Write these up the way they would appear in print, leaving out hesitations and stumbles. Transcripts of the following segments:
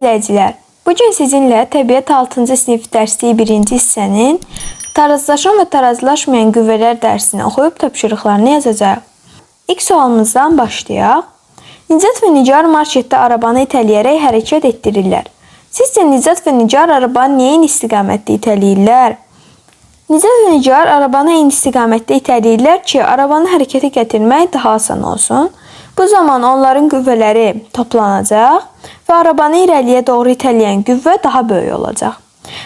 İzləyicilər, bugün sizinlə təbiət 6-cı sinif dərsliyi 1-ci hissənin tarazlaşan və tarazlaşmayan qüvvələr dərsini oxuyub tapşırıqlarını yazacağıq. İlk sualımızdan başlayaq. Nicat və Nigar marşrutda arabanı itələyərək hərəkət etdirirlər. Sizcə Nicat və Nigar arabanı niyə eyni istiqamətdə itələyirlər? Nicat və Nigar arabanı eyni istiqamətdə itələyirlər ki, arabanı hərəkətə gətirmək daha asan olsun. Bu zaman onların qüvvələri toplanacaq və arabanı irəliyə doğru itələyən qüvvə daha böyük olacaq.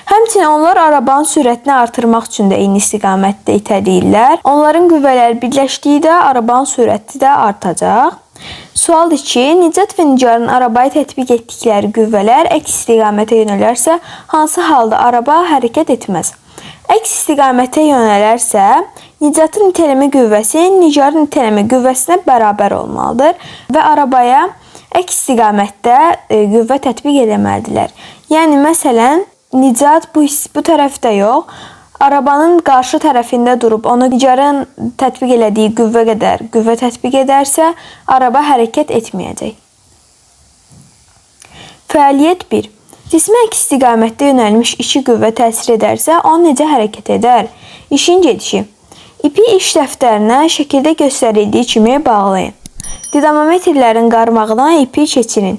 Həmçinin onlar arabanın sürətini artırmaq üçün də eyni istiqamətdə itələyirlər. Onların qüvvələri birləşdikdə arabanın sürəti də artacaq. Sual 2. Nicat və Nigarın arabaya tətbiq etdikləri qüvvələr əks istiqamətə yönələrsə, hansı halda araba hərəkət etməz? Əks istiqamətə yönələrsə, Nicatın itələmə qüvvəsi Nigarın itələmə qüvvəsinə bərabər olmalıdır və arabaya əks istiqamətdə qüvvə tətbiq etməlidirlər. Yəni, məsələn, Nicat bu tərəfdə yox, arabanın qarşı tərəfində durub onu Nigarın tətbiq elədiyi qüvvə qədər qüvvə tətbiq edərsə, araba hərəkət etməyəcək. Fəaliyyət 1. Cismə əks istiqamətdə yönəlmiş iki qüvvə təsir edərsə, o necə hərəkət edər? İşin gedişi. İpi iş dəftərinə şəkildə göstərildiyi kimi bağlayın. Dinamometrlərin qarmağına ipi keçirin.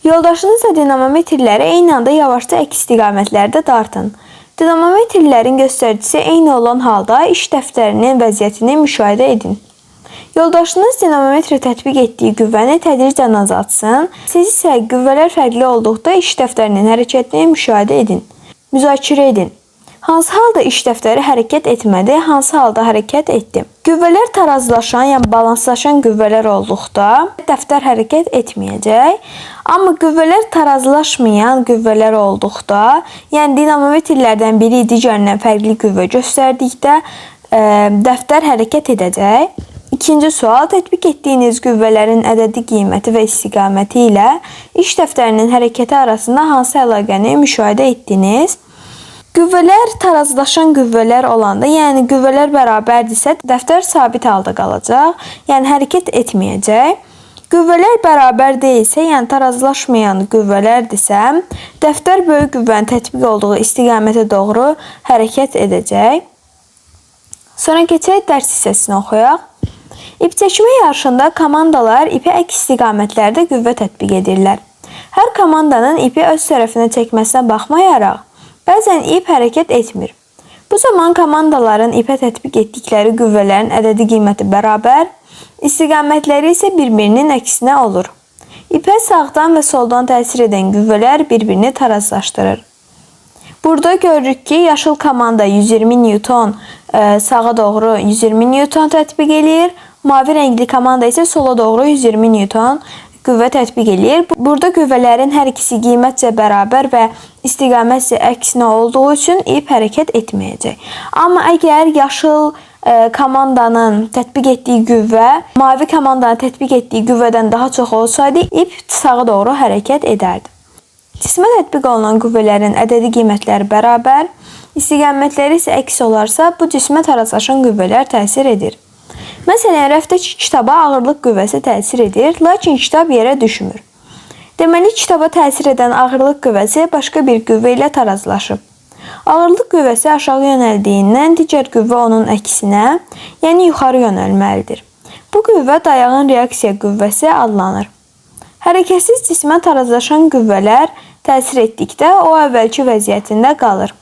Yoldaşınızla dinamometrləri eyni anda yavaşca əks istiqamətlərdə dartın. Dinamometrlərin göstəricisi eyni olan halda iş dəftərinin vəziyyətini müşahidə edin. Yoldaşınız dinamometrə tətbiq etdiyi qüvvəni tədricən azaltsın. Siz isə qüvvələr fərqli olduqda iş dəftərinin hərəkətini müşahidə edin. Müzakirə edin. Hansı halda iş dəftəri hərəkət etmədi, hansı halda hərəkət etdi? Qüvvələr tarazlaşan, yəni balanslaşan qüvvələr olduqda dəftər hərəkət etməyəcək. Amma qüvvələr tarazlaşmayan qüvvələr olduqda, yəni dinamometrlərdən biri digərindən fərqli qüvvə göstərdikdə dəftər hərəkət edəcək. İkinci sual, tətbiq etdiyiniz qüvvələrin ədədi qiyməti və istiqaməti ilə iş dəftərinin hərəkəti arasında hansı əlaqəni müşahidə etdiniz? Qüvvələr tarazlaşan qüvvələr olanda, yəni qüvvələr bərabərdirsə, dəftər sabit halda qalacaq, yəni hərəkət etməyəcək. Qüvvələr bərabər deyilsə, yəni tarazlaşmayan qüvvələrdirsə, dəftər böyük qüvvənin tətbiq olduğu istiqamətə doğru hərəkət edəcək. Sonra keçək dərs hissəsini oxuyaq. İp çəkmə yarışında komandalar ipə əks istiqamətlərdə qüvvə tətbiq edirlər. Hər komandanın ipi öz tərəfinə çəkməsinə baxmayaraq, bəzən ip hərəkət etmir. Bu zaman komandaların ipə tətbiq etdikləri qüvvələrin ədədi qiyməti bərabər, istiqamətləri isə bir-birinin əksinə olur. İpə sağdan və soldan təsir edən qüvvələr bir-birini tarazlaşdırır. Burada görürük ki, yaşıl komanda 120 Newton sağa doğru 120 Newton tətbiq edir. Mavi rəngli komanda isə sola doğru 120 Newton qüvvə tətbiq edir. Burada qüvvələrin hər ikisi qiymətcə bərabər və istiqamətcə əksinə olduğu üçün ip hərəkət etməyəcək. Amma əgər yaşıl komandanın tətbiq etdiyi qüvvə mavi komandanın tətbiq etdiyi qüvvədən daha çox olsaydı, ip sağa doğru hərəkət edərdi. Cismə tətbiq olunan qüvvələrin ədədi qiymətləri bərabər, istiqamətləri isə əks olarsa, bu cismə tarazlaşan qüvvələr təsir edir. Məsələn, rəfdəki kitaba ağırlıq qüvvəsi təsir edir, lakin kitab yerə düşmür. Deməli, kitaba təsir edən ağırlıq qüvvəsi başqa bir qüvvə ilə tarazlaşıb. Ağırlıq qüvvəsi aşağı yönəldiyindən digər qüvvə onun əksinə, yəni yuxarı yönəlməlidir. Bu qüvvə dayağın reaksiya qüvvəsi adlanır. Hərəkətsiz cismə tarazlaşan qüvvələr təsir etdikdə o əvvəlki vəziyyətində qalır.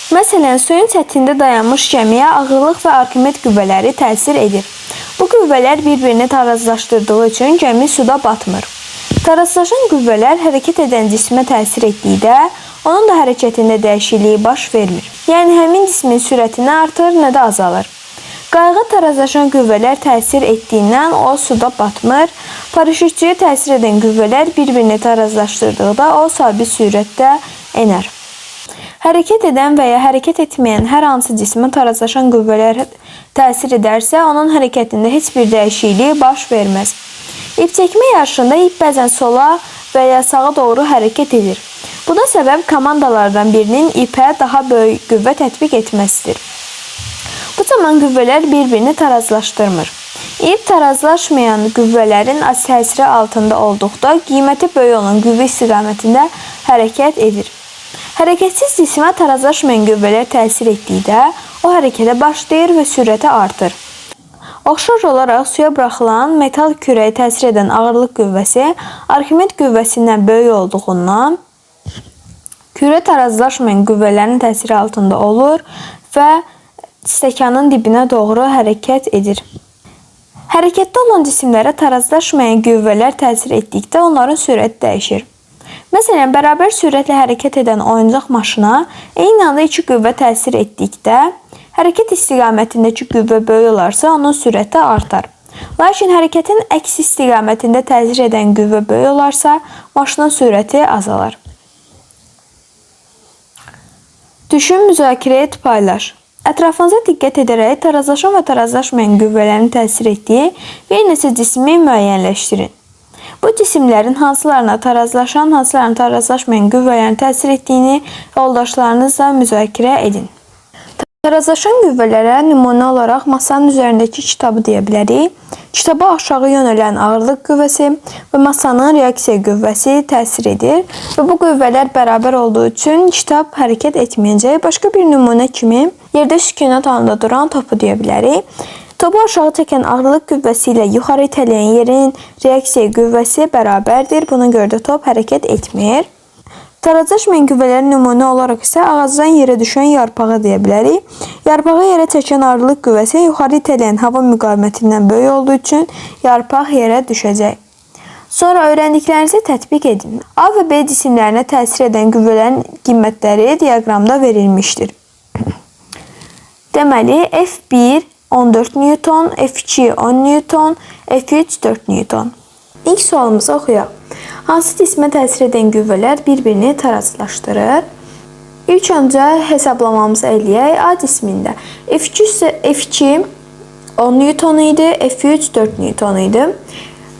Məsələn, suyun səthində dayanmış gəmiyə ağırlıq və Arkimed qüvvələri təsir edir. Bu qüvvələr bir-birini tarazlaşdırdığı üçün gəmi suda batmır. Tarazlaşan qüvvələr hərəkət edən cismə təsir etdikdə, onun da hərəkətində dəyişikliyi baş vermir. Yəni, həmin cismin sürətini artır, nə də azalır. Qayığa tarazlaşan qüvvələr təsir etdiyindən o suda batmır. Paraşütçüyə təsir edən qüvvələr bir-birini tarazlaşdırdıqda o sabit sürətdə enər. Hərəkət edən və ya hərəkət etməyən hər hansı cismə tarazlaşan qüvvələr təsir edərsə, onun hərəkətində heç bir dəyişiklik baş verməz. İp çəkmə yarışında ip bəzən sola və ya sağa doğru hərəkət edir. Buna səbəb komandalardan birinin ipə daha böyük qüvvə tətbiq etməsidir. Bu zaman qüvvələr bir-birini tarazlaşdırmır. İp tarazlaşmayan qüvvələrin təsiri altında olduqda qiyməti böyük olan qüvvə istiqamətində hərəkət edir. Hərəkətsiz cismə tarazlaşmayan qüvvələr təsir etdikdə o hərəkətə başlayır və sürəti artır. Oxşar olaraq suya buraxılan metal kürəyə təsir edən ağırlıq qüvvəsi Arximed qüvvəsindən böyük olduğundan kürə tarazlaşmayan qüvvələrin təsiri altında olur və stəkanın dibinə doğru hərəkət edir. Hərəkətdə olan cisimlərə tarazlaşmayan qüvvələr təsir etdikdə onların sürəti dəyişir. Məsələn, bərabər sürətlə hərəkət edən oyuncaq maşına eyni anda iki qüvvə təsir etdikdə hərəkət istiqamətindəki qüvvə böyük olarsa onun sürəti artar. Lakin hərəkətin əks istiqamətində təsir edən qüvvə böyük olarsa maşının sürəti azalar. Düşün, müzakirə et, paylaş. Ətrafınıza diqqət edərək tarazlaşan və tarazlaşmayan qüvvələrin təsir etdiyi bir neçə cismi müəyyənləşdirin. Bu cisimlərin hansılarına tarazlaşan, hansılarına tarazlaşmayan qüvvələrin təsir etdiyini yoldaşlarınızla müzakirə edin. Tarazlaşan qüvvələrə nümunə olaraq masanın üzərindəki kitabı deyə bilərik. Kitaba aşağı yönələn ağırlıq qüvvəsi və masanın reaksiya qüvvəsi təsir edir və bu qüvvələr bərabər olduğu üçün kitab hərəkət etməyəcək. Başqa bir nümunə kimi yerdə sükunət halında duran topu deyə bilərik. Topu aşağı çəkən ağırlıq qüvvəsi ilə yuxarı itələyən yerin reaksiya qüvvəsi bərabərdir. Buna görə də top hərəkət etmir. Tarazlaşmayan qüvvələrin nümunə olaraq isə ağacdan yerə düşən yarpağı deyə bilərik. Yarpağı yerə çəkən ağırlıq qüvvəsi yuxarı itələyən hava müqavimətindən böyük olduğu üçün yarpaq yerə düşəcək. Sonra öyrəndiklərinizi tətbiq edin. A və B cisimlərinə təsir edən qüvvələrin qiymətləri diaqramda verilmişdir. Deməli, F1 14 Newton, F2 10 Newton, F3 4 Newton. İlk sualımızı oxuyaq. Hansı cismə təsir edən qüvvələr bir-birini tarazlaşdırır? İlk öncə hesablamamızı eləyək. A cismində F2 10 Newton idi, F3 4 Newton idi.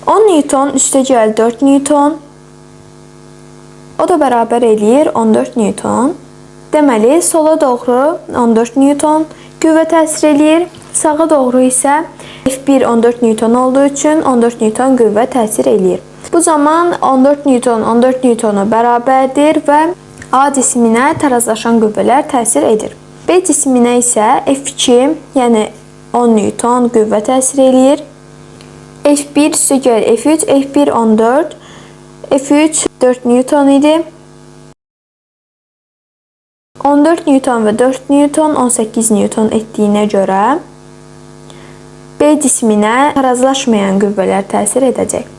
10 Newton üstəgəl 4 Newton. O da bərabər eləyir 14 Newton. Deməli, sola doğru 14 Newton qüvvə təsir eləyir. Sağa doğru isə F1 14 Newton olduğu üçün 14 Newton qüvvə təsir eləyir. Bu zaman 14 Newton 14 Newtona bərabərdir və A cisminə tarazlaşan qüvvələr təsir edir. B cisminə isə F2, yəni 10 Newton qüvvə təsir eləyir. F1 üstəgəl F3, F1 14, F3 4 Newton idi. 14 Newton və 4 Newton 18 Newton etdiyinə görə B cisminə tarazlaşmayan qüvvələr təsir edəcək.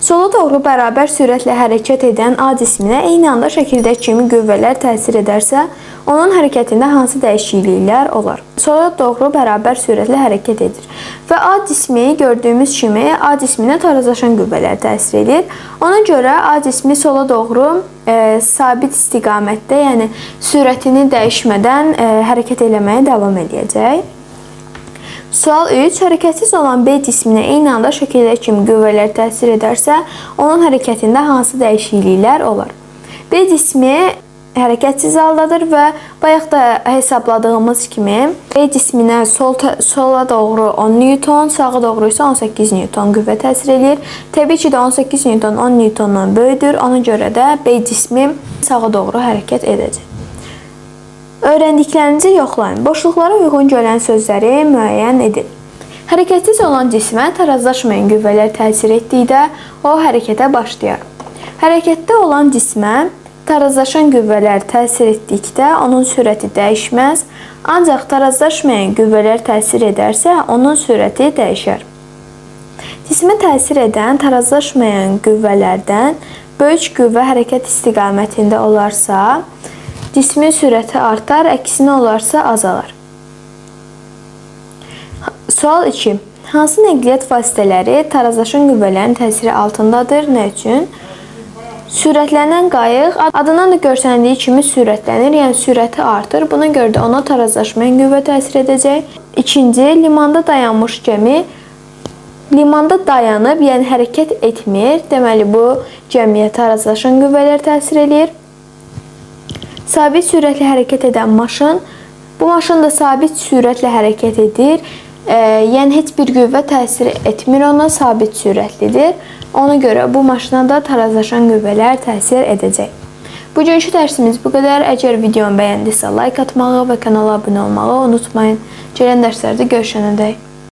Sola doğru bərabər sürətlə hərəkət edən A cisminə eyni anda şəkildəki kimi qüvvələr təsir edərsə, onun hərəkətində hansı dəyişikliklər olar? Sola doğru bərabər sürətlə hərəkət edir və A cismi gördüyümüz kimi A cisminə tarazlaşan qüvvələr təsir edir. Ona görə A cismi sola doğru sabit istiqamətdə, yəni sürətini dəyişmədən hərəkət eləməyə davam edəcək. Sual 3. Hərəkətsiz olan B cisminə eyni anda şəkildəki kimi qüvvələr təsir edərsə, onun hərəkətində hansı dəyişikliklər olar? B cismi hərəkətsiz haldadır və bayaq da hesabladığımız kimi B cisminə sola doğru 10 Newton, sağa doğru isə 18 Newton qüvvə təsir edir. Təbii ki də 18 Newton 10 Newtondan böyükdür. Ona görə də B cismi sağa doğru hərəkət edəcək. Öyrəndiklərinizi yoxlayın. Boşluqlara uyğun gələn sözləri müəyyən edin. Hərəkətsiz olan cismə tarazlaşmayan qüvvələr təsir etdikdə o hərəkətə başlayar. Hərəkətdə olan cismə tarazlaşan qüvvələr təsir etdikdə onun sürəti dəyişməz, ancaq tarazlaşmayan qüvvələr təsir edərsə onun sürəti dəyişər. Cismə təsir edən tarazlaşmayan qüvvələrdən böyük qüvvə hərəkət istiqamətində olarsa, cismin sürəti artar, əksinə olarsa azalar. Sual 2. Hansı nəqliyyat vasitələri tarazlaşan qüvvələrin təsiri altındadır? Nə üçün? Sürətlənən qayıq adından da görsəndiyi kimi sürətlənir, yəni sürəti artır. Buna görə də ona tarazlaşmayan qüvvə təsir edəcək. İkinci, limanda dayanmış gəmi limanda dayanıb, yəni hərəkət etmir. Deməli, bu gəmiyə tarazlaşan qüvvələr təsir edir. Sabit sürətlə hərəkət edən maşın, bu maşın da sabit sürətlə hərəkət edir. Yəni heç bir qüvvə təsir etmir ona, sabit sürətlidir. Ona görə bu maşına da tarazlaşan qüvvələr təsir edəcək. Bugünkü dərsimiz bu qədər. Əgər videomu bəyəndisə like atmağı və kanala abunə olmağı unutmayın. Gələn dərslərdə görüşənədək.